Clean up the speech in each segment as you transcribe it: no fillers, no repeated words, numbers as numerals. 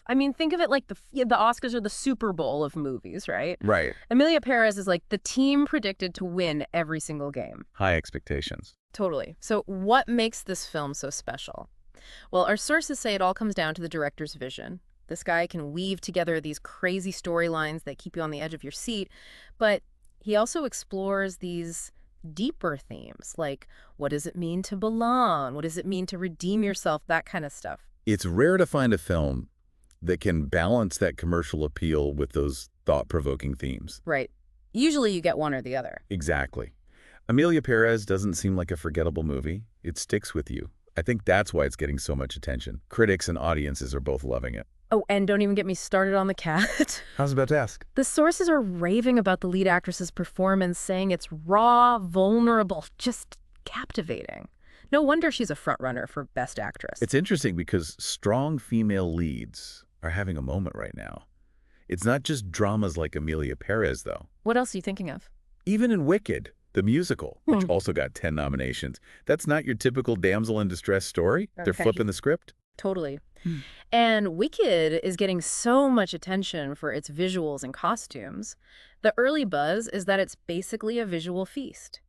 I mean, think of it like the Oscars are the Super Bowl of movies, right? Right. Emilia Pérez is like the team predicted to win every single game. High expectations. Totally. So what makes this film so special? Well, our sources say it all comes down to the director's vision. This guy can weave together these crazy storylines that keep you on the edge of your seat, but he also explores these deeper themes, like what does it mean to belong? What does it mean to redeem yourself? That kind of stuff. It's rare to find a film that can balance that commercial appeal with those thought-provoking themes. Right. Usually you get one or the other. Exactly. Emilia Pérez doesn't seem like a forgettable movie. It sticks with you. I think that's why it's getting so much attention. Critics and audiences are both loving it. Oh, and don't even get me started on the cat. I was about to ask. The sources are raving about the lead actress's performance, saying it's raw, vulnerable, just captivating. No wonder she's a frontrunner for Best Actress. It's interesting because strong female leads are having a moment right now. It's not just dramas like Emilia Pérez, though. What else are you thinking of? Even in Wicked, the musical, which also got 10 nominations, that's not your typical damsel in distress story. They're Okay. flipping the script. Totally. And Wicked is getting so much attention for its visuals and costumes. The early buzz is that it's basically a visual feast.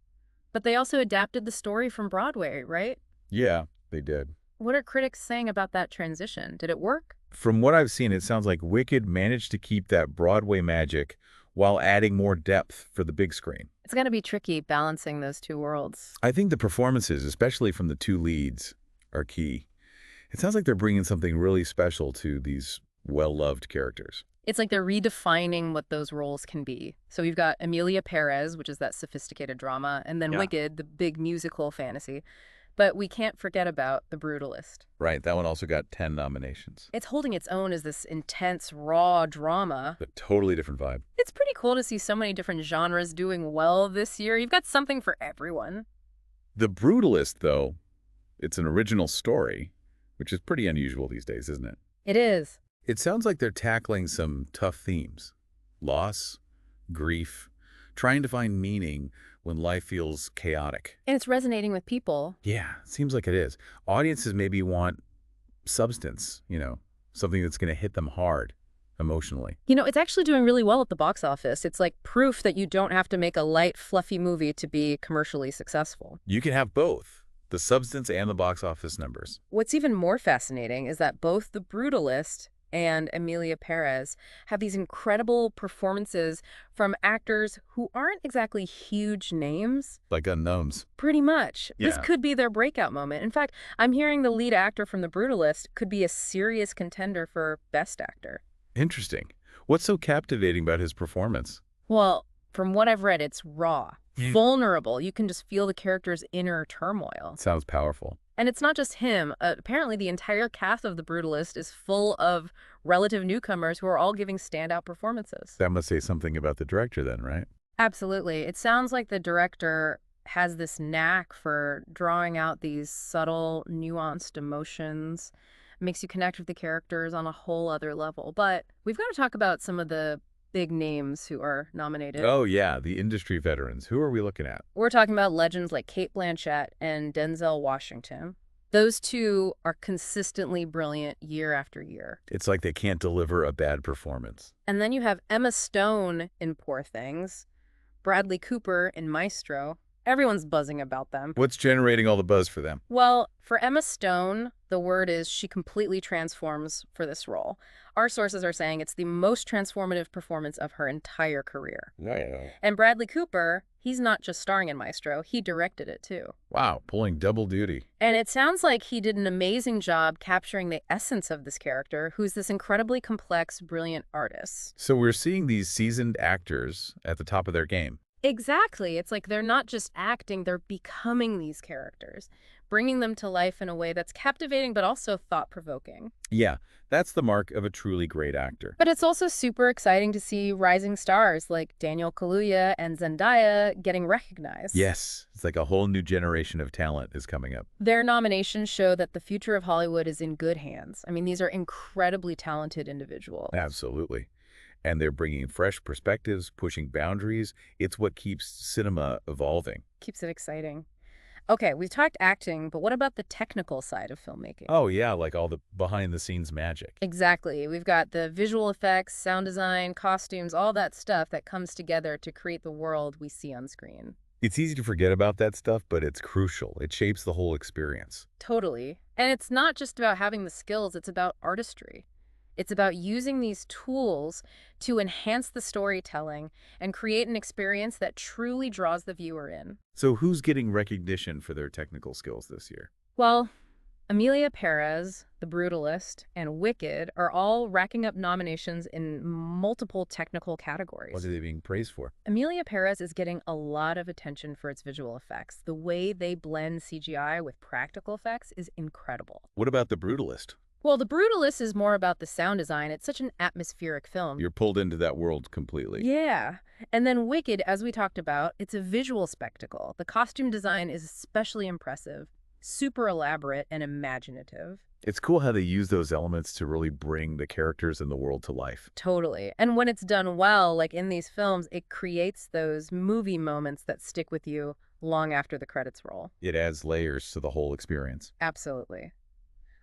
But they also adapted the story from Broadway, right? Yeah, they did. What are critics saying about that transition? Did it work? From what I've seen, it sounds like Wicked managed to keep that Broadway magic while adding more depth for the big screen. It's going to be tricky balancing those two worlds. I think the performances, especially from the two leads, are key. It sounds like they're bringing something really special to these well-loved characters. It's like they're redefining what those roles can be. So we've got Emilia Pérez, which is that sophisticated drama, and then Yeah. Wicked, the big musical fantasy. But we can't forget about The Brutalist. Right, that one also got 10 nominations. It's holding its own as this intense, raw drama. A totally different vibe. It's pretty cool to see so many different genres doing well this year. You've got something for everyone. The Brutalist, though, it's an original story, which is pretty unusual these days, isn't it? It is. It sounds like they're tackling some tough themes. Loss, grief, trying to find meaning when life feels chaotic. And it's resonating with people. Yeah, seems like it is. Audiences maybe want substance, something that's going to hit them hard emotionally. You know, it's actually doing really well at the box office. It's like proof that you don't have to make a light, fluffy movie to be commercially successful. You can have both, the substance and the box office numbers. What's even more fascinating is that both The Brutalist and Emilia Pérez have these incredible performances from actors who aren't exactly huge names. Like unknowns. Pretty much. This Yeah. could be their breakout moment. In fact, I'm hearing the lead actor from The Brutalist could be a serious contender for Best Actor. Interesting. What's so captivating about his performance? Well, from what I've read, it's raw, vulnerable. You can just feel the character's inner turmoil. Sounds powerful. And it's not just him. Apparently, the entire cast of The Brutalist is full of relative newcomers who are all giving standout performances. That must say something about the director then, right? Absolutely. It sounds like the director has this knack for drawing out these subtle, nuanced emotions, makes you connect with the characters on a whole other level. But we've got to talk about some of the big names who are nominated. Oh, yeah, the industry veterans. Who are we looking at? We're talking about legends like Cate Blanchett and Denzel Washington. Those two are consistently brilliant year after year. It's like they can't deliver a bad performance. And then you have Emma Stone in Poor Things, Bradley Cooper in Maestro. Everyone's buzzing about them. What's generating all the buzz for them? Well, for Emma Stone, the word is she completely transforms for this role. Our sources are saying it's the most transformative performance of her entire career. Yeah. And Bradley Cooper, he's not just starring in Maestro, he directed it too. Wow, pulling double duty. And it sounds like he did an amazing job capturing the essence of this character, who's this incredibly complex, brilliant artist. So we're seeing these seasoned actors at the top of their game. Exactly. It's like they're not just acting, they're becoming these characters, bringing them to life in a way that's captivating but also thought-provoking. Yeah, that's the mark of a truly great actor. But it's also super exciting to see rising stars like Daniel Kaluuya and Zendaya getting recognized. Yes, it's like a whole new generation of talent is coming up. Their nominations show that the future of Hollywood is in good hands. I mean, these are incredibly talented individuals. Absolutely. And they're bringing fresh perspectives, pushing boundaries. It's what keeps cinema evolving. Keeps it exciting. Okay, we've talked acting, but what about the technical side of filmmaking? Oh, yeah, like all the behind-the-scenes magic. Exactly. We've got the visual effects, sound design, costumes, all that stuff that comes together to create the world we see on screen. It's easy to forget about that stuff, but it's crucial. It shapes the whole experience. Totally. And it's not just about having the skills, it's about artistry. It's about using these tools to enhance the storytelling and create an experience that truly draws the viewer in. So who's getting recognition for their technical skills this year? Well, Emilia Pérez, The Brutalist, and Wicked are all racking up nominations in multiple technical What categories. are they being praised for? Emilia Pérez is getting a lot of attention for its visual effects. The way they blend CGI with practical effects is incredible. What about The Brutalist? Well, The Brutalist is more about the sound design. It's such an atmospheric film. You're pulled into that world completely. Yeah. And then Wicked, as we talked about, it's a visual spectacle. The costume design is especially impressive, super elaborate, and imaginative. It's cool how they use those elements to really bring the characters and the world to life. Totally. And when it's done well, like in these films, it creates those movie moments that stick with you long after the credits roll. It adds layers to the whole experience. Absolutely.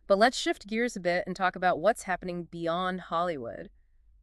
But let's shift gears a bit and talk about what's happening beyond Hollywood.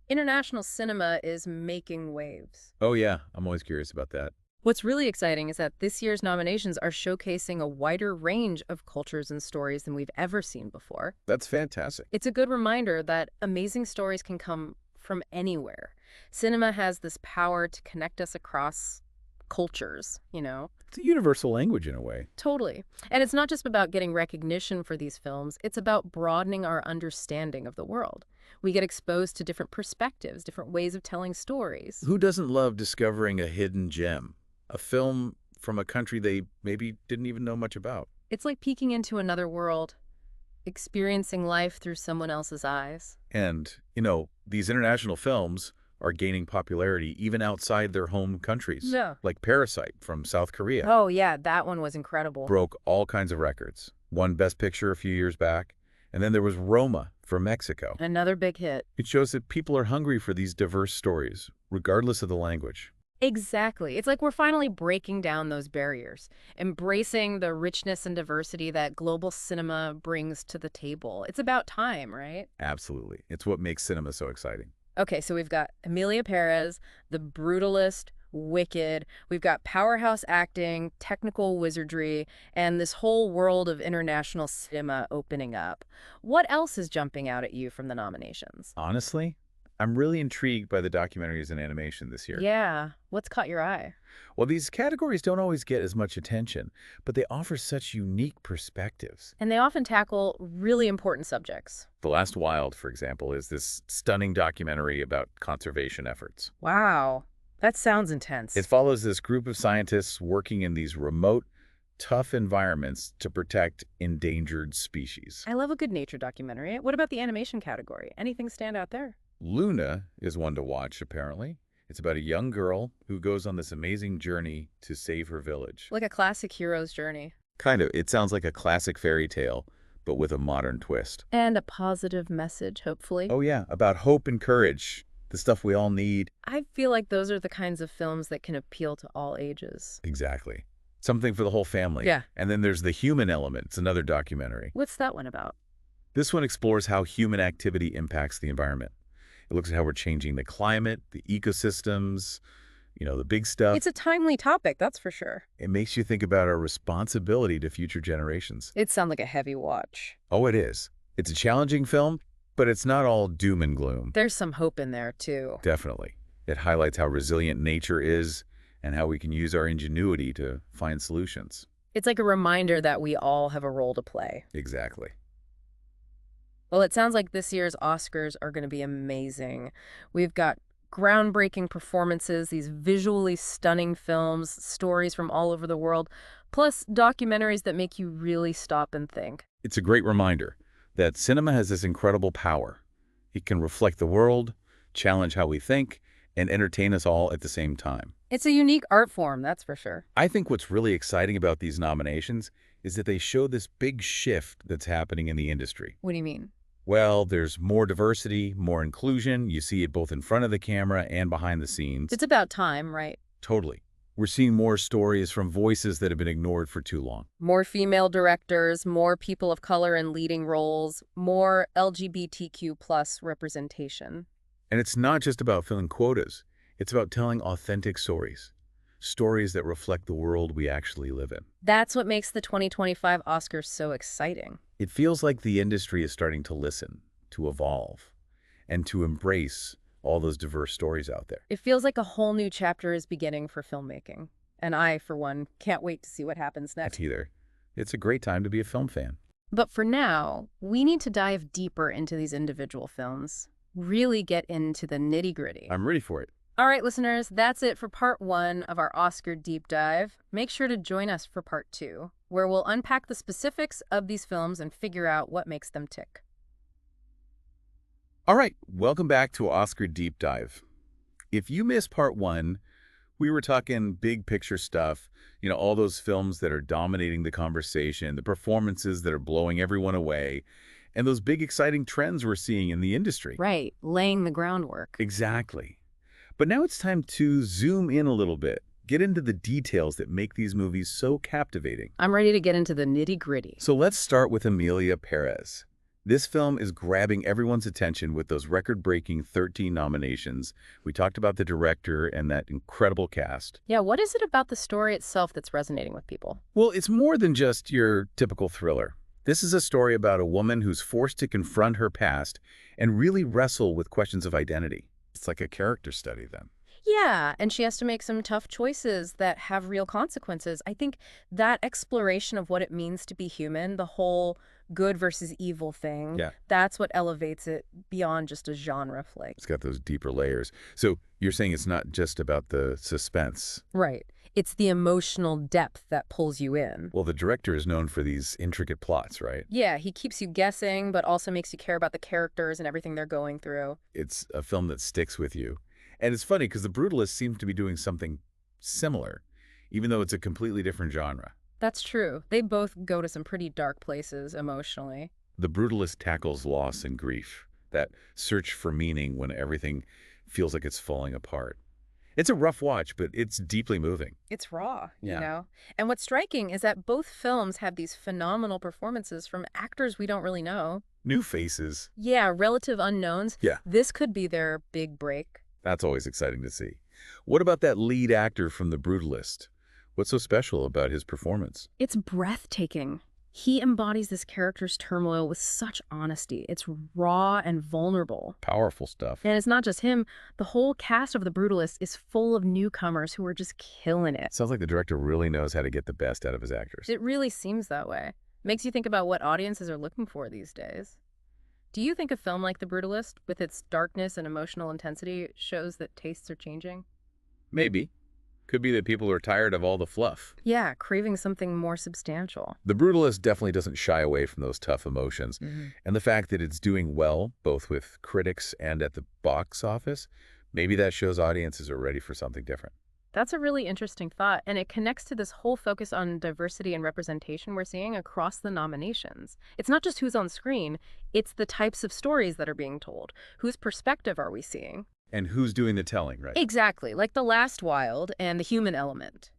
International cinema is making waves. Oh, yeah, I'm always curious about that. What's really exciting is that this year's nominations are showcasing a wider range of cultures and stories than we've ever seen before. That's fantastic. It's a good reminder that amazing stories can come from anywhere. Cinema has this power to connect us across cultures. It's a universal language in a way. Totally. And it's not just about getting recognition for these films, it's about broadening our understanding of the world. We get exposed to different perspectives, different ways of telling stories. Who doesn't love discovering a hidden gem? A film from a country they maybe didn't even know much about. It's like peeking into another world, experiencing life through someone else's eyes. And, these international films are gaining popularity even outside their home countries. Yeah. Like Parasite from South Korea. Oh, yeah, that one was incredible. Broke all kinds of records. Won Best Picture a few years back. And then there was Roma from Mexico. Another big hit. It shows that people are hungry for these diverse stories, regardless of the language. Exactly. It's like we're finally breaking down those barriers, embracing the richness and diversity that global cinema brings to the table. It's about time, right? Absolutely. It's what makes cinema so exciting. Okay, so we've got Emilia Pérez, The Brutalist, Wicked. We've got powerhouse acting, technical wizardry, and this whole world of international cinema opening up. What else is jumping out at you from the nominations? Honestly, I'm really intrigued by the documentaries and animation this year. Yeah, what's caught your eye? Well, these categories don't always get as much attention, but they offer such unique perspectives. And they often tackle really important subjects. The Last Wild, for example, is this stunning documentary about conservation efforts. Wow, that sounds intense. It follows this group of scientists working in these remote, tough environments to protect endangered species. I love a good nature documentary. What about the animation category? Anything stand out there? Luna is one to watch, apparently. It's about a young girl who goes on this amazing journey to save her village. Like a classic hero's journey. Kind of. It sounds like a classic fairy tale, but with a modern twist. And a positive message, hopefully. Oh, yeah, about hope and courage, the stuff we all need. I feel like those are the kinds of films that can appeal to all ages. Exactly. Something for the whole family. Yeah. And then there's The Human Element. It's another documentary. What's that one about? This one explores how human activity impacts the environment. It looks at how we're changing the climate, the ecosystems, the big stuff. It's a timely topic, that's for sure. It makes you think about our responsibility to future generations. It sounds like a heavy watch. Oh, it is. It's a challenging film, but it's not all doom and gloom. There's some hope in there, too. Definitely. It highlights how resilient nature is and how we can use our ingenuity to find solutions. It's like a reminder that we all have a role to play. Exactly. Well, it sounds like this year's Oscars are going to be amazing. We've got groundbreaking performances, these visually stunning films, stories from all over the world, plus documentaries that make you really stop and think. It's a great reminder that cinema has this incredible power. It can reflect the world, challenge how we think, and entertain us all at the same time. It's a unique art form, that's for sure. I think what's really exciting about these nominations is that they show this big shift that's happening in the industry. What do you mean? Well, there's more diversity, more inclusion. You see it both in front of the camera and behind the scenes. It's about time, right? Totally. We're seeing more stories from voices that have been ignored for too long. More female directors, more people of color in leading roles, more LGBTQ plus representation. And it's not just about filling quotas. It's about telling authentic stories. Stories that reflect the world we actually live in. That's what makes the 2025 Oscars so exciting. It feels like the industry is starting to listen, to evolve, and to embrace all those diverse stories out there. It feels like a whole new chapter is beginning for filmmaking. And I, for one, can't wait to see what happens Not next. either. It's a great time to be a film fan. But for now, we need to dive deeper into these individual films, really get into the nitty-gritty. I'm ready for it. All right, listeners, that's it for part 1 of our Oscar deep dive. Make sure to join us for part 2, where we'll unpack the specifics of these films and figure out what makes them tick. All right, welcome back to Oscar Deep Dive. If you missed part 1, we were talking big picture stuff, all those films that are dominating the conversation, the performances that are blowing everyone away, and those big exciting trends we're seeing in the industry. Right, laying the groundwork. Exactly. But now it's time to zoom in a little bit, get into the details that make these movies so captivating. I'm ready to get into the nitty-gritty. So let's start with Emilia Pérez. This film is grabbing everyone's attention with those record-breaking 13 nominations. We talked about the director and that incredible cast. Yeah, what is it about the story itself that's resonating with people? Well, it's more than just your typical thriller. This is a story about a woman who's forced to confront her past and really wrestle with questions of identity. It's like a character study then. Yeah, and she has to make some tough choices that have real consequences. I think that exploration of what it means to be human, the whole good versus evil thing, Yeah. that's what elevates it beyond just a genre flick. It's got those deeper layers. So you're saying it's not just about the suspense. Right. It's the emotional depth that pulls you in. Well, the director is known for these intricate plots, right? Yeah, he keeps you guessing, but also makes you care about the characters and everything they're going through. It's a film that sticks with you. And it's funny because The Brutalist seems to be doing something similar, even though it's a completely different genre. That's true. They both go to some pretty dark places emotionally. The Brutalist tackles loss and grief, that search for meaning when everything feels like it's falling apart. It's a rough watch, but it's deeply moving. It's raw, Yeah. you know? And what's striking is that both films have these phenomenal performances from actors we don't really know. New faces. Yeah, relative unknowns. Yeah. This could be their big break. That's always exciting to see. What about that lead actor from The Brutalist? What's so special about his performance? It's breathtaking. He embodies this character's turmoil with such honesty. It's raw and vulnerable. Powerful stuff. And it's not just him. The whole cast of The Brutalist is full of newcomers who are just killing it. Sounds like the director really knows how to get the best out of his actors. It really seems that way. Makes you think about what audiences are looking for these days. Do you think a film like The Brutalist, with its darkness and emotional intensity, shows that tastes are changing? Maybe. Could be that people are tired of all the fluff. Yeah, craving something more substantial. The Brutalist definitely doesn't shy away from those tough emotions. And the fact that it's doing well, both with critics and at the box office, maybe that shows audiences are ready for something different. That's a really interesting thought, and it connects to this whole focus on diversity and representation we're seeing across the nominations. It's not just who's on screen, it's the types of stories that are being told. Whose perspective are we seeing? And who's doing the telling, right? Exactly, like The Last Wild and The Human Element.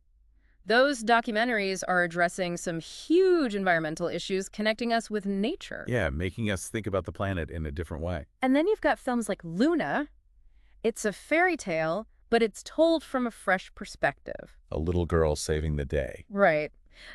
Those documentaries are addressing some huge environmental issues connecting us with nature. Yeah, making us think about the planet in a different way. And then you've got films like Luna. It's a fairy tale, but it's told from a fresh perspective. A little girl saving the day. Right.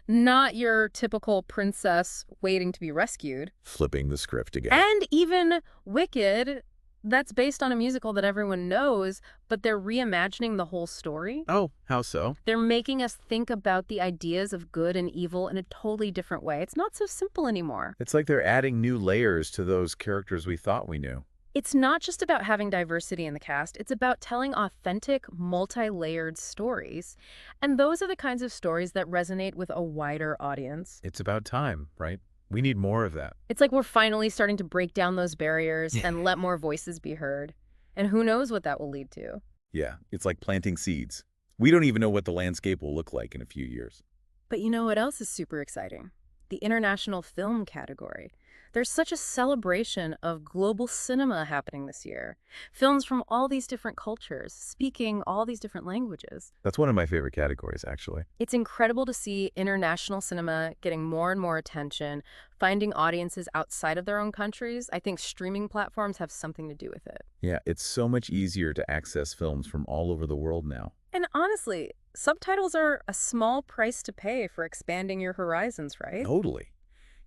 Not your typical princess waiting to be rescued. Flipping the script again. And even Wicked, that's based on a musical that everyone knows, but they're reimagining the whole story. Oh, how so? They're making us think about the ideas of good and evil in a totally different way. It's not so simple anymore. It's like they're adding new layers to those characters we thought we knew. It's not just about having diversity in the cast. It's about telling authentic, multi-layered stories. And those are the kinds of stories that resonate with a wider audience. It's about time, right? We need more of that. It's like we're finally starting to break down those barriers and let more voices be heard. And who knows what that will lead to. Yeah, it's like planting seeds. We don't even know what the landscape will look like in a few years. But you know what else is super exciting? the international film category. There's such a celebration of global cinema happening this year. Films from all these different cultures, speaking all these different languages. That's one of my favorite categories, actually. It's incredible to see international cinema getting more and more attention, finding audiences outside of their own countries. I think streaming platforms have something to do with it. Yeah, it's so much easier to access films from all over the world now. And honestly, subtitles are a small price to pay for expanding your horizons, right? Totally.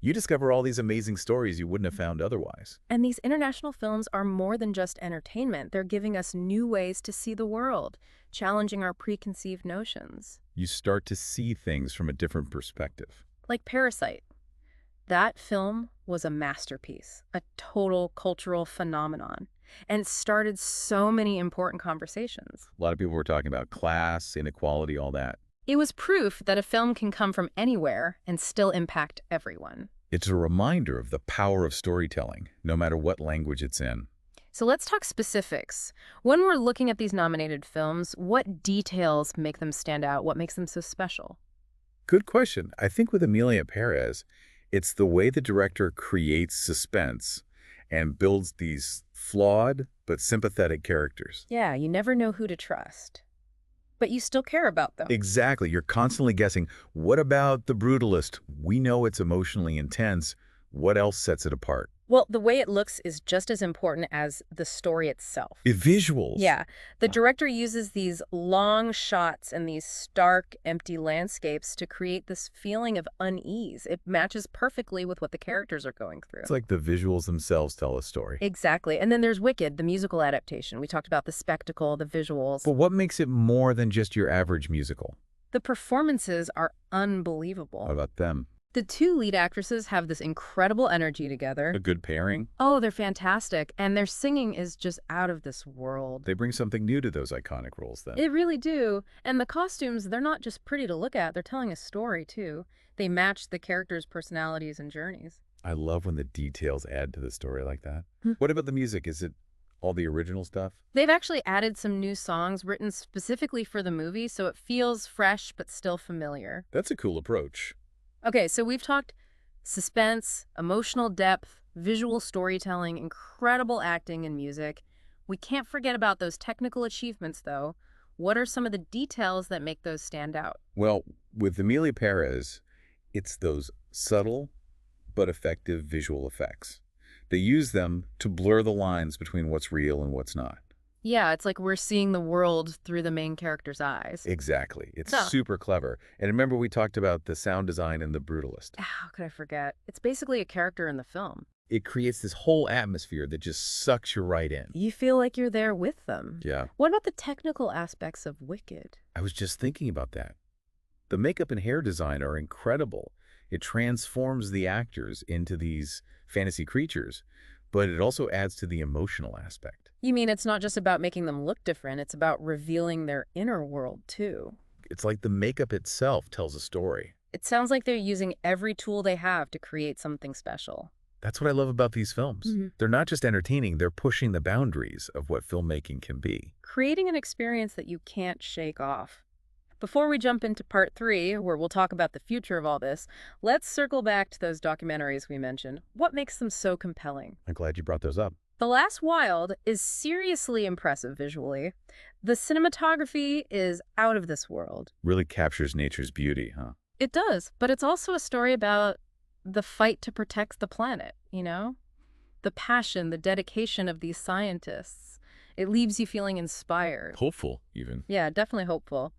You discover all these amazing stories you wouldn't have found otherwise. And these international films are more than just entertainment. They're giving us new ways to see the world, challenging our preconceived notions. You start to see things from a different perspective. Like Parasite. That film was a masterpiece, a total cultural phenomenon, and started so many important conversations. A lot of people were talking about class, inequality, all that. It was proof that a film can come from anywhere and still impact everyone. It's a reminder of the power of storytelling, no matter what language it's in. So let's talk specifics. When we're looking at these nominated films, what details make them stand out? What makes them so special? Good question. I think with Emilia Pérez, it's the way the director creates suspense and builds these flawed but sympathetic characters. Yeah, you never know who to trust, but you still care about them. Exactly. You're constantly guessing, what about The Brutalist? We know it's emotionally intense. What else sets it apart? Well, the way it looks is just as important as the story itself. Visuals. Yeah, the director uses these long shots and these stark, empty landscapes to create this feeling of unease. It matches perfectly with what the characters are going through. It's like the visuals themselves tell a story. Exactly. And then there's Wicked, the musical adaptation. We talked about the spectacle, the visuals. But what makes it more than just your average musical? The performances are unbelievable. How about them? The two lead actresses have this incredible energy together. A good pairing? Oh, they're fantastic. And their singing is just out of this world. They bring something new to those iconic roles, then. It really do. And the costumes, they're not just pretty to look at. They're telling a story, too. They match the characters' personalities and journeys. I love when the details add to the story like that. Hmm. What about the music? Is it all the original stuff? They've actually added some new songs written specifically for the movie, so it feels fresh but still familiar. That's a cool approach. Okay, so we've talked suspense, emotional depth, visual storytelling, incredible acting and music. We can't forget about those technical achievements, though. What are some of the details that make those stand out? Well, with Emilia Pérez, it's those subtle but effective visual effects. They use them to blur the lines between what's real and what's not. Yeah, it's like we're seeing the world through the main character's eyes. Exactly. It's Huh. super clever. And remember we talked about the sound design in The Brutalist. How could I forget? It's basically a character in the film. It creates this whole atmosphere that just sucks you right in. You feel like you're there with them. Yeah. What about the technical aspects of Wicked? I was just thinking about that. The makeup and hair design are incredible. It transforms the actors into these fantasy creatures, but it also adds to the emotional aspect. You mean it's not just about making them look different, it's about revealing their inner world, too. It's like the makeup itself tells a story. It sounds like they're using every tool they have to create something special. That's what I love about these films. They're not just entertaining, they're pushing the boundaries of what filmmaking can be. Creating an experience that you can't shake off. Before we jump into part 3, where we'll talk about the future of all this, let's circle back to those documentaries we mentioned. What makes them so compelling? I'm glad you brought those up. The Last Wild is seriously impressive visually. The cinematography is out of this world. Really captures nature's beauty, huh? It does, but it's also a story about the fight to protect the planet, you know? The passion, the dedication of these scientists. It leaves you feeling inspired. Hopeful, even. Yeah, definitely hopeful.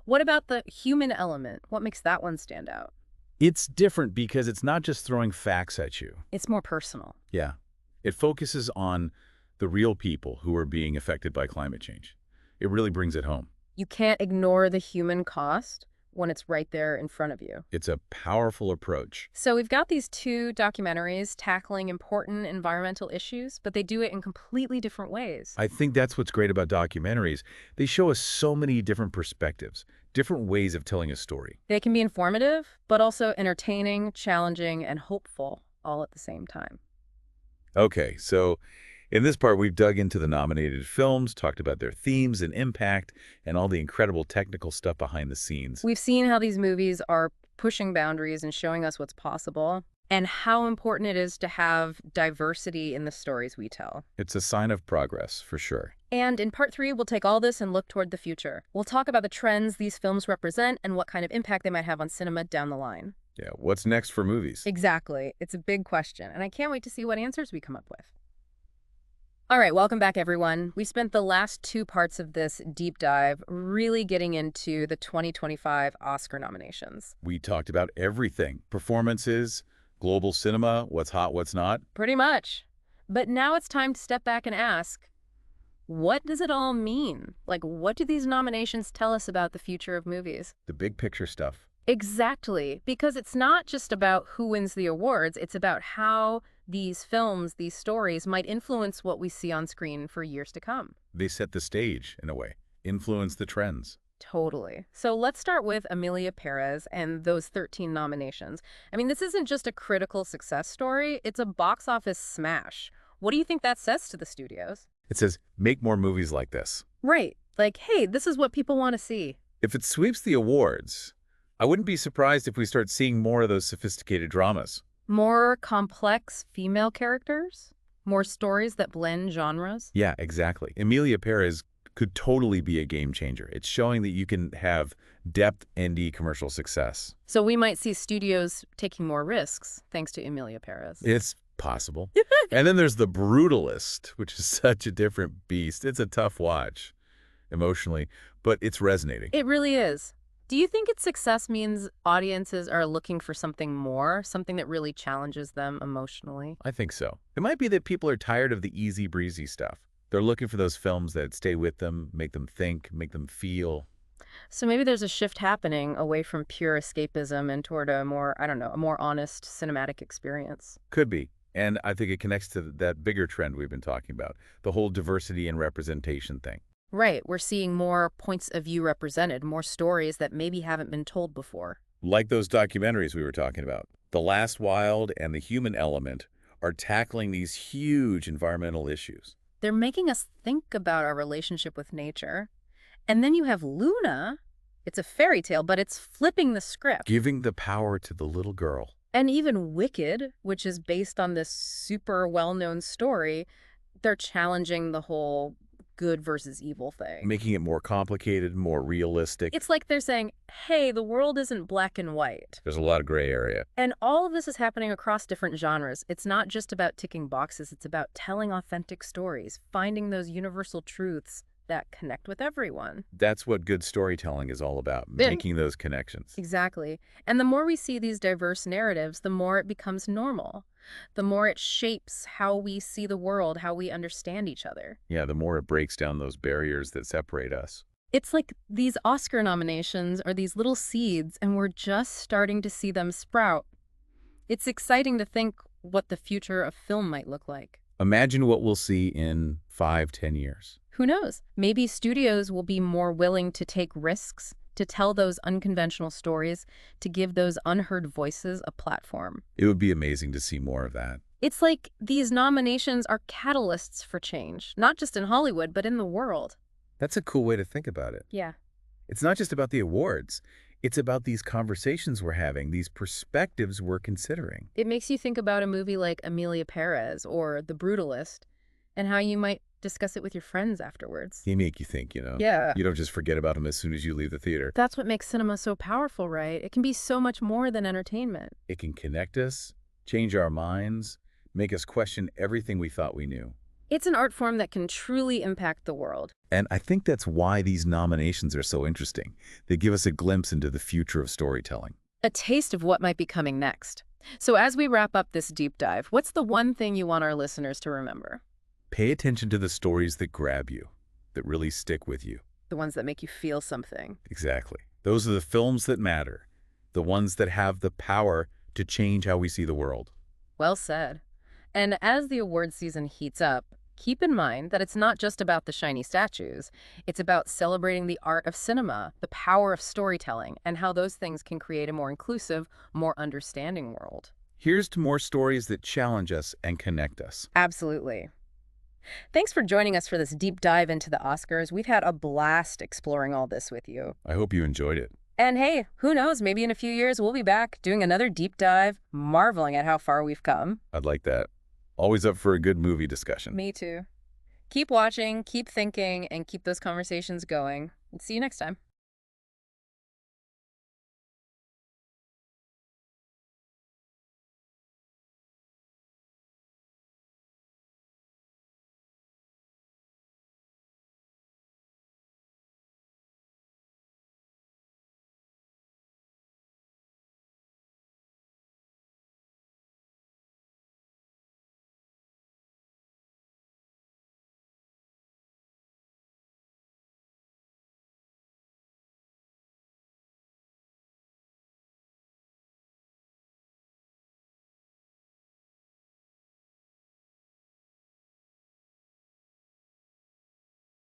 What about the human element? What makes that one stand out? It's different because it's not just throwing facts at you. It's more personal. Yeah. It focuses on the real people who are being affected by climate change. It really brings it home. You can't ignore the human cost when it's right there in front of you. It's a powerful approach. So we've got these two documentaries tackling important environmental issues, but they do it in completely different ways. I think that's what's great about documentaries. They show us so many different perspectives, different ways of telling a story. They can be informative, but also entertaining, challenging, and hopeful all at the same time. Okay, so in this part, we've dug into the nominated films, talked about their themes and impact, and all the incredible technical stuff behind the scenes. We've seen how these movies are pushing boundaries and showing us what's possible, and how important it is to have diversity in the stories we tell. It's a sign of progress, for sure. And in part 3, we'll take all this and look toward the future. We'll talk about the trends these films represent and what kind of impact they might have on cinema down the line. Yeah, what's next for movies? Exactly. It's a big question, and I can't wait to see what answers we come up with. All right, welcome back, everyone. We spent the last 2 parts of this deep dive really getting into the 2025 Oscar nominations. We talked about everything. Performances, global cinema, what's hot, what's not. Pretty much. But now it's time to step back and ask, what does it all mean? Like, what do these nominations tell us about the future of movies? The big picture stuff. Exactly, because it's not just about who wins the awards, it's about how these films, these stories, might influence what we see on screen for years to come. They set the stage, in a way, influence the trends. Totally. So let's start with Emilia Pérez and those 13 nominations. I mean, this isn't just a critical success story, it's a box office smash. What do you think that says to the studios? It says, make more movies like this. Right. Like, hey, this is what people want to see. If it sweeps the awards, I wouldn't be surprised if we start seeing more of those sophisticated dramas. More complex female characters? More stories that blend genres? Yeah, exactly. Emilia Pérez could totally be a game changer. It's showing that you can have depth and commercial success. So we might see studios taking more risks thanks to Emilia Pérez. It's possible. And then there's The Brutalist, which is such a different beast. It's a tough watch emotionally, but it's resonating. It really is. Do you think its success means audiences are looking for something more, something that really challenges them emotionally? I think so. It might be that people are tired of the easy breezy stuff. They're looking for those films that stay with them, make them think, make them feel. So maybe there's a shift happening away from pure escapism and toward a more, I don't know, a more honest cinematic experience. Could be. And I think it connects to that bigger trend we've been talking about, the whole diversity and representation thing. Right, we're seeing more points of view represented, more stories that maybe haven't been told before. Like those documentaries we were talking about. The Last Wild and The Human Element are tackling these huge environmental issues. They're making us think about our relationship with nature. And then you have Luna. It's a fairy tale, but it's flipping the script. Giving the power to the little girl. And even Wicked, which is based on this super well-known story, they're challenging the whole good versus evil thing. Making it more complicated, more realistic. It's like they're saying, hey, the world isn't black and white. There's a lot of gray area. And all of this is happening across different genres. It's not just about ticking boxes. It's about telling authentic stories, finding those universal truths that connect with everyone. That's what good storytelling is all about, making those connections. Exactly. And the more we see these diverse narratives, the more it becomes normal. The more it shapes how we see the world, how we understand each other. Yeah, the more it breaks down those barriers that separate us. It's like these Oscar nominations are these little seeds, and we're just starting to see them sprout. It's exciting to think what the future of film might look like. Imagine what we'll see in 5-10 years. Who knows? Maybe studios will be more willing to take risks, to tell those unconventional stories, to give those unheard voices a platform. It would be amazing to see more of that. It's like these nominations are catalysts for change, not just in Hollywood, but in the world. That's a cool way to think about it. Yeah. It's not just about the awards. It's about these conversations we're having, these perspectives we're considering. It makes you think about a movie like Emilia Pérez or The Brutalist and how you might discuss it with your friends afterwards. They make you think, you know? Yeah. You don't just forget about them as soon as you leave the theater. That's what makes cinema so powerful, right? It can be so much more than entertainment. It can connect us, change our minds, make us question everything we thought we knew. It's an art form that can truly impact the world. And I think that's why these nominations are so interesting. They give us a glimpse into the future of storytelling. A taste of what might be coming next. So as we wrap up this deep dive, what's the one thing you want our listeners to remember? Pay attention to the stories that grab you, that really stick with you. The ones that make you feel something. Exactly. Those are the films that matter, the ones that have the power to change how we see the world. Well said. And as the award season heats up, keep in mind that it's not just about the shiny statues. It's about celebrating the art of cinema, the power of storytelling, and how those things can create a more inclusive, more understanding world. Here's to more stories that challenge us and connect us. Absolutely. Thanks for joining us for this deep dive into the Oscars. We've had a blast exploring all this with you. I hope you enjoyed it. And hey, who knows, maybe in a few years we'll be back doing another deep dive, marveling at how far we've come. I'd like that. Always up for a good movie discussion. Me too. Keep watching, keep thinking, and keep those conversations going. See you next time.